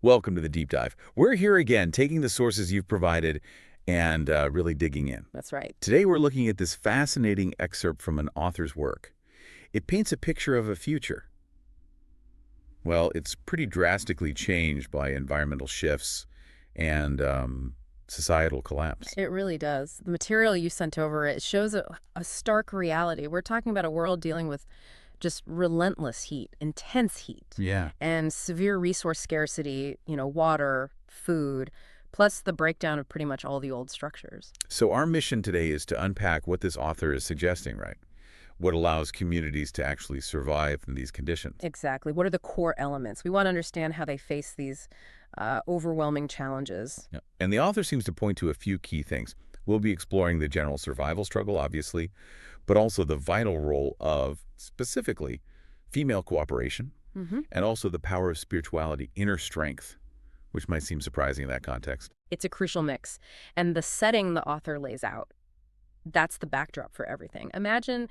Welcome to the deep dive. We're here again, taking the sources you've provided and really digging in. That's right. Today, we're looking at this fascinating excerpt from an author's work. It paints a picture of a future. Well, it's pretty drastically changed by environmental shifts and societal collapse. It really does. The material you sent over, it shows a stark reality. We're talking about a world dealing with just relentless heat, intense heat, Yeah. and severe resource scarcity, water, food, plus the breakdown of pretty much all the old structures. So our mission today is to unpack what this author is suggesting, right? What allows communities to actually survive in these conditions. Exactly. What are the core elements? We want to understand how they face these overwhelming challenges. Yeah. And the author seems to point to a few key things. We'll be exploring the general survival struggle, obviously, but also the vital role of, specifically, female cooperation, and also the power of spirituality, inner strength, which might seem surprising in that context. It's a crucial mix. And the setting the author lays out, that's the backdrop for everything. Imagine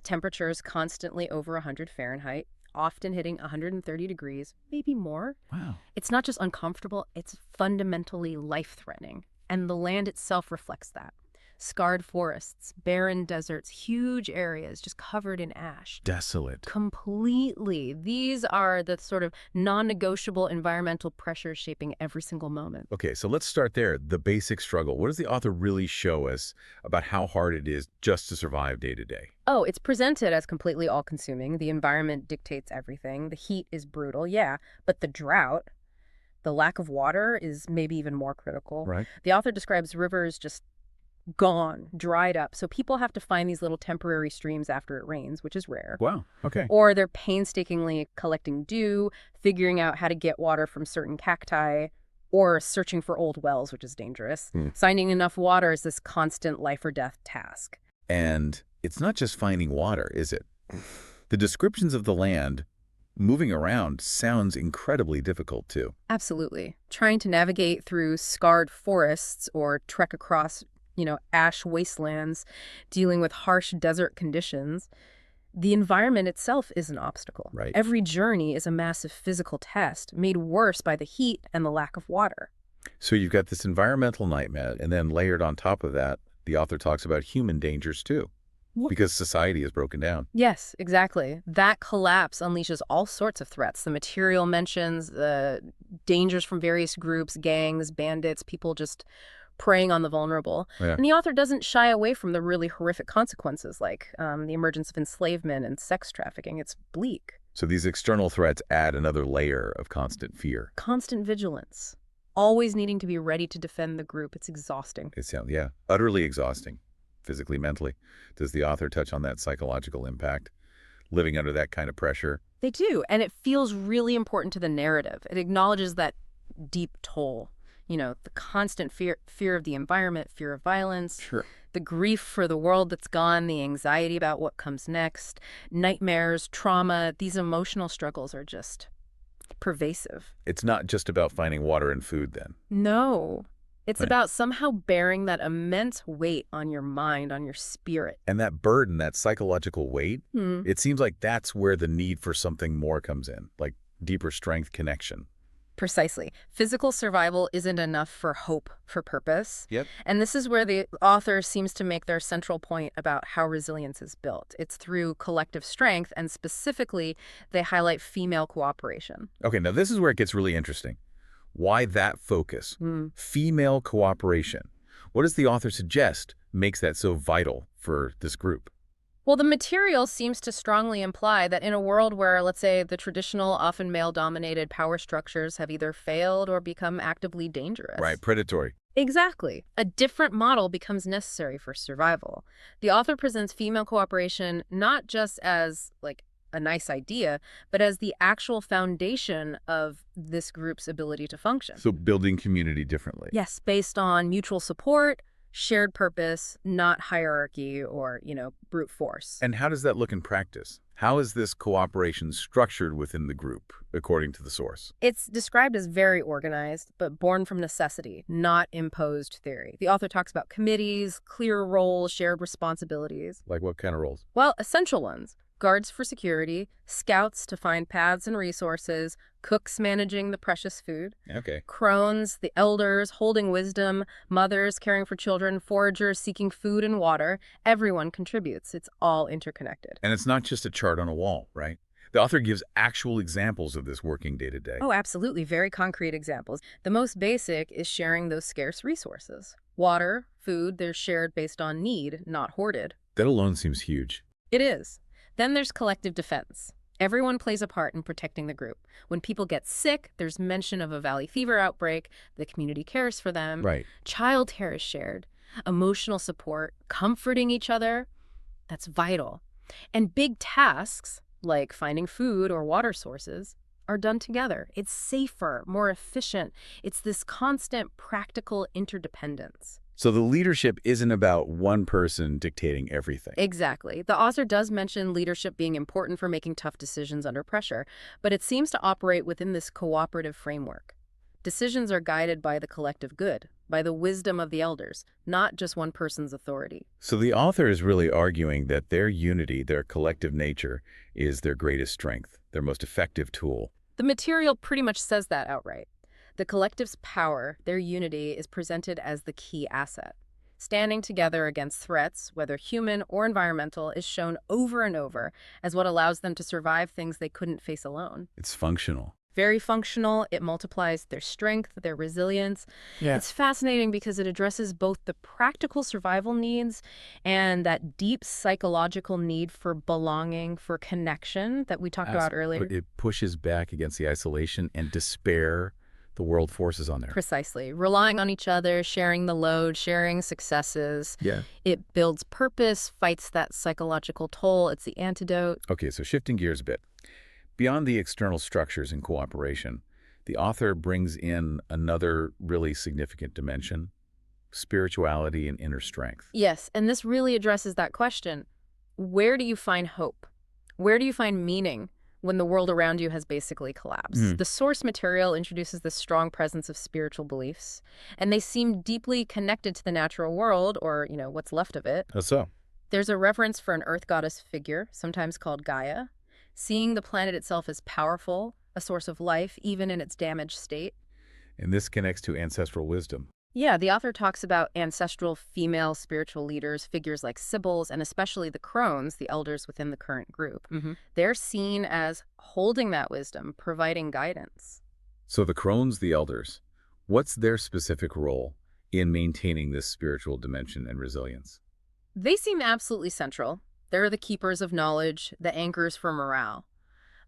temperatures constantly over 100 Fahrenheit, often hitting 130 degrees, maybe more. Wow. It's not just uncomfortable, it's fundamentally life-threatening. And the land itself reflects that. Scarred forests, barren deserts, huge areas just covered in ash. Desolate. Completely. These are the sort of non-negotiable environmental pressures shaping every single moment. Okay, so let's start there. The basic struggle. What does the author really show us about how hard it is just to survive day to day? Oh, it's presented as completely all-consuming. The environment dictates everything. The heat is brutal, yeah, but the drought, the lack of water is maybe even more critical. Right. The author describes rivers just gone, dried up. So people have to find these little temporary streams after it rains, which is rare. Wow. Okay. Or they're painstakingly collecting dew, figuring out how to get water from certain cacti, or searching for old wells, which is dangerous. Finding enough water is this constant life or death task. And it's not just finding water, is it? The descriptions of the land moving around sounds incredibly difficult, too. Absolutely. Trying to navigate through scarred forests or trek across ash wastelands, dealing with harsh desert conditions. The environment itself is an obstacle. Right. Every journey is a massive physical test, made worse by the heat and the lack of water. So you've got this environmental nightmare, and then layered on top of that, the author talks about human dangers, too, because society is broken down. Yes, exactly. That collapse unleashes all sorts of threats. The material mentions the dangers from various groups, gangs, bandits, people just preying on the vulnerable. Yeah. And the author doesn't shy away from the really horrific consequences, like the emergence of enslavement and sex trafficking. It's bleak. So these external threats add another layer of constant fear. Constant vigilance. Always needing to be ready to defend the group. It's exhausting. It sounds, yeah, utterly exhausting, physically, mentally. Does the author touch on that psychological impact, living under that kind of pressure? They do, and it feels really important to the narrative. It acknowledges that deep toll. The constant fear of the environment, fear of violence, Sure. the grief for the world that's gone, the anxiety about what comes next, nightmares, trauma. These emotional struggles are just pervasive. It's not just about finding water and food, then. No, it's Right. about somehow bearing that immense weight on your mind, on your spirit. And that burden, that psychological weight, it seems like that's where the need for something more comes in, like deeper strength connection. Precisely. Physical survival isn't enough for hope, for purpose. Yep. And this is where the author seems to make their central point about how resilience is built. It's through collective strength, and specifically, they highlight female cooperation. Okay, now this is where it gets really interesting. Why that focus? Female cooperation. What does the author suggest makes that so vital for this group? Well, the material seems to strongly imply that in a world where, let's say, the traditional, often male-dominated power structures have either failed or become actively dangerous. Right, predatory. Exactly. A different model becomes necessary for survival. The author presents female cooperation not just as, a nice idea, but as the actual foundation of this group's ability to function. So building community differently. Yes, based on mutual support, shared purpose, not hierarchy or, brute force. And how does that look in practice? How is this cooperation structured within the group, according to the source? It's described as very organized, but born from necessity, not imposed theory. The author talks about committees, clear roles, shared responsibilities. Like what kind of roles? Well, essential ones. guards for security, scouts to find paths and resources, cooks managing the precious food, Okay. crones, the elders holding wisdom, mothers caring for children, foragers seeking food and water. Everyone contributes. It's all interconnected. And it's not just a chart on a wall, right? The author gives actual examples of this working day to day. Oh, absolutely. Very concrete examples. The most basic is sharing those scarce resources. Water, food, they're shared based on need, not hoarded. That alone seems huge. It is. Then there's collective defense. Everyone plays a part in protecting the group. When people get sick, there's mention of a valley fever outbreak. The community cares for them. Right. Childcare is shared. Emotional support, comforting each other, that's vital. And big tasks, like finding food or water sources, are done together. It's safer, more efficient. It's this constant practical interdependence. So the leadership isn't about one person dictating everything. Exactly. The author does mention leadership being important for making tough decisions under pressure, but it seems to operate within this cooperative framework. Decisions are guided by the collective good, by the wisdom of the elders, not just one person's authority. So the author is really arguing that their unity, their collective nature, is their greatest strength, their most effective tool. The material pretty much says that outright. The collective's power, their unity, is presented as the key asset. Standing together against threats, whether human or environmental, is shown over and over as what allows them to survive things they couldn't face alone. It's functional. Very functional. It multiplies their strength, their resilience. Yeah. It's fascinating because it addresses both the practical survival needs and that deep psychological need for belonging, for connection that we talked about earlier. It pushes back against the isolation and despair the world forces on there. Precisely. Relying on each other, sharing the load, sharing successes. Yeah. It builds purpose, fights that psychological toll. It's the antidote. Okay, so shifting gears a bit. Beyond the external structures and cooperation, the author brings in another really significant dimension, spirituality and inner strength. Yes, and this really addresses that question. Where do you find hope? Where do you find meaning when the world around you has basically collapsed? The source material introduces this strong presence of spiritual beliefs, and they seem deeply connected to the natural world, or, what's left of it. How so? There's a reference for an earth goddess figure, sometimes called Gaia, seeing the planet itself as powerful, a source of life, even in its damaged state. And this connects to ancestral wisdom. Yeah, the author talks about ancestral female spiritual leaders, figures like Sibyls, and especially the crones, the elders within the current group. They're seen as holding that wisdom, providing guidance. So the crones, the elders, what's their specific role in maintaining this spiritual dimension and resilience? They seem absolutely central. They're the keepers of knowledge, the anchors for morale.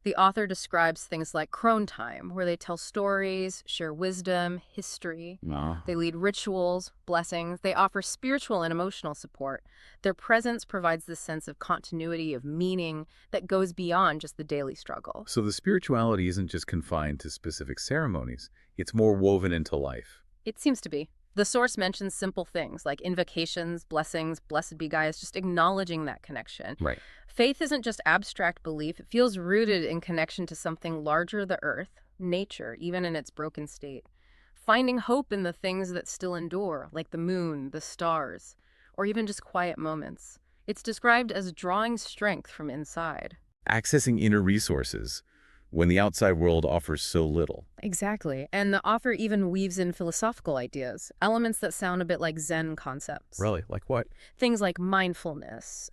The author describes things like crone time, where they tell stories, share wisdom, history. They lead rituals, blessings. They offer spiritual and emotional support. Their presence provides this sense of continuity, of meaning that goes beyond just the daily struggle. So the spirituality isn't just confined to specific ceremonies. It's more woven into life. It seems to be. The source mentions simple things like invocations, blessings, blessed be Gaius, just acknowledging that connection. Right. Faith isn't just abstract belief. It feels rooted in connection to something larger, the earth, nature, even in its broken state. Finding hope in the things that still endure, like the moon, the stars, or even just quiet moments. It's described as drawing strength from inside. Accessing inner resources when the outside world offers so little. Exactly. And the author even weaves in philosophical ideas, elements that sound a bit like Zen concepts. Really? Like what? Things like mindfulness,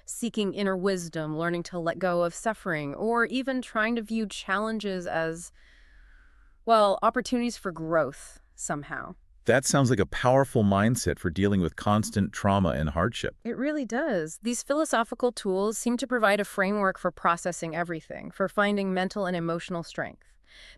seeking inner wisdom, learning to let go of suffering, or even trying to view challenges as, well, opportunities for growth somehow. That sounds like a powerful mindset for dealing with constant trauma and hardship. It really does. These philosophical tools seem to provide a framework for processing everything, for finding mental and emotional strength.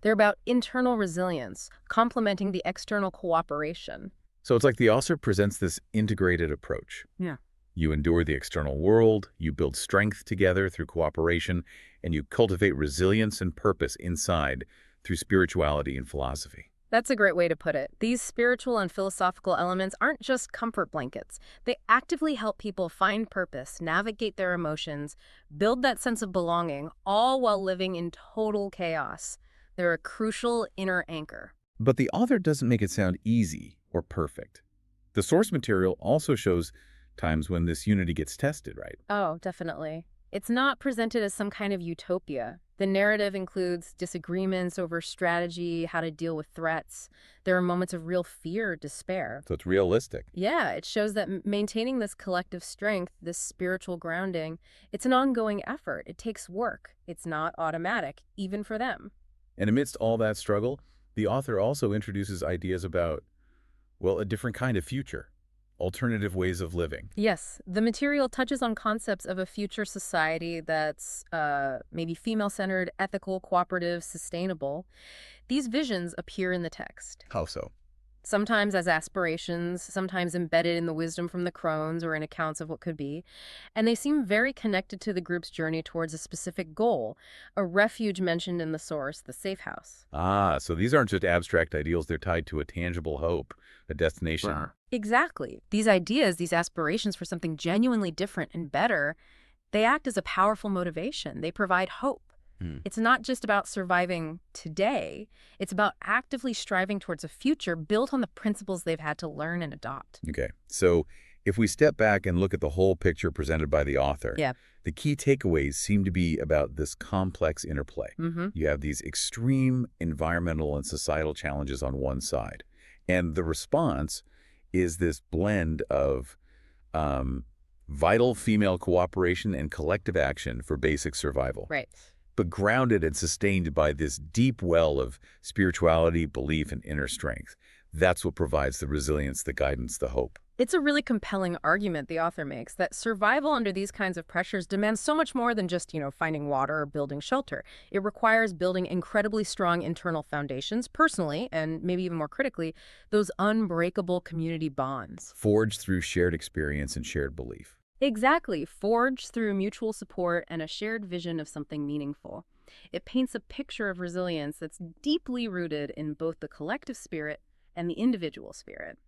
They're about internal resilience, complementing the external cooperation. So it's like the author presents this integrated approach. Yeah. You endure the external world, you build strength together through cooperation, and you cultivate resilience and purpose inside through spirituality and philosophy. That's a great way to put it. These spiritual and philosophical elements aren't just comfort blankets. They actively help people find purpose, navigate their emotions, build that sense of belonging, all while living in total chaos. They're a crucial inner anchor. But the author doesn't make it sound easy or perfect. The source material also shows times when this unity gets tested, right? Oh, definitely. It's not presented as some kind of utopia. The narrative includes disagreements over strategy, how to deal with threats. There are moments of real fear, despair. So it's realistic. Yeah, it shows that maintaining this collective strength, this spiritual grounding, it's an ongoing effort. It takes work. It's not automatic, even for them. And amidst all that struggle, the author also introduces ideas about, well, a different kind of future, alternative ways of living. Yes, the material touches on concepts of a future society that's maybe female-centered, ethical, cooperative, sustainable. These visions appear in the text, How so? sometimes as aspirations, sometimes embedded in the wisdom from the crones or in accounts of what could be, and they seem very connected to the group's journey towards a specific goal, a refuge mentioned in the source, the Safehouse. Ah, so these aren't just abstract ideals, they're tied to a tangible hope, a destination. Right. Exactly. These ideas, these aspirations for something genuinely different and better, they act as a powerful motivation. They provide hope. Hmm. It's not just about surviving today. It's about actively striving towards a future built on the principles they've had to learn and adopt. Okay, so if we step back and look at the whole picture presented by the author, Yeah. the key takeaways seem to be about this complex interplay. Mm-hmm. You have these extreme environmental and societal challenges on one side, and the response is this blend of vital female cooperation and collective action for basic survival, Right. but grounded and sustained by this deep well of spirituality, belief, and inner strength. That's what provides the resilience, the guidance, the hope. It's a really compelling argument the author makes that survival under these kinds of pressures demands so much more than just, finding water or building shelter. It requires building incredibly strong internal foundations personally, and maybe even more critically, those unbreakable community bonds. Forged through shared experience and shared belief. Exactly, forged through mutual support and a shared vision of something meaningful. It paints a picture of resilience that's deeply rooted in both the collective spirit and the individual spirit.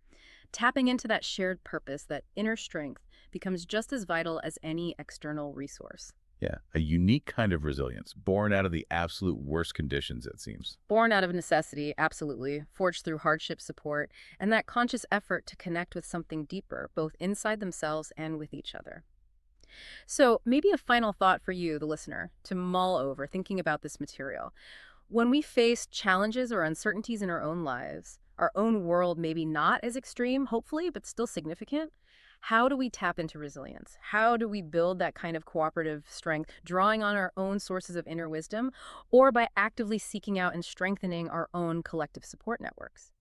Tapping into that shared purpose, that inner strength, becomes just as vital as any external resource. Yeah, a unique kind of resilience, born out of the absolute worst conditions, it seems. Born out of necessity, absolutely, forged through hardship support, and that conscious effort to connect with something deeper, both inside themselves and with each other. So maybe a final thought for you, the listener, to mull over thinking about this material. When we face challenges or uncertainties in our own lives, our own world maybe not as extreme, hopefully, but still significant, how do we tap into resilience? How do we build that kind of cooperative strength, drawing on our own sources of inner wisdom, or by actively seeking out and strengthening our own collective support networks?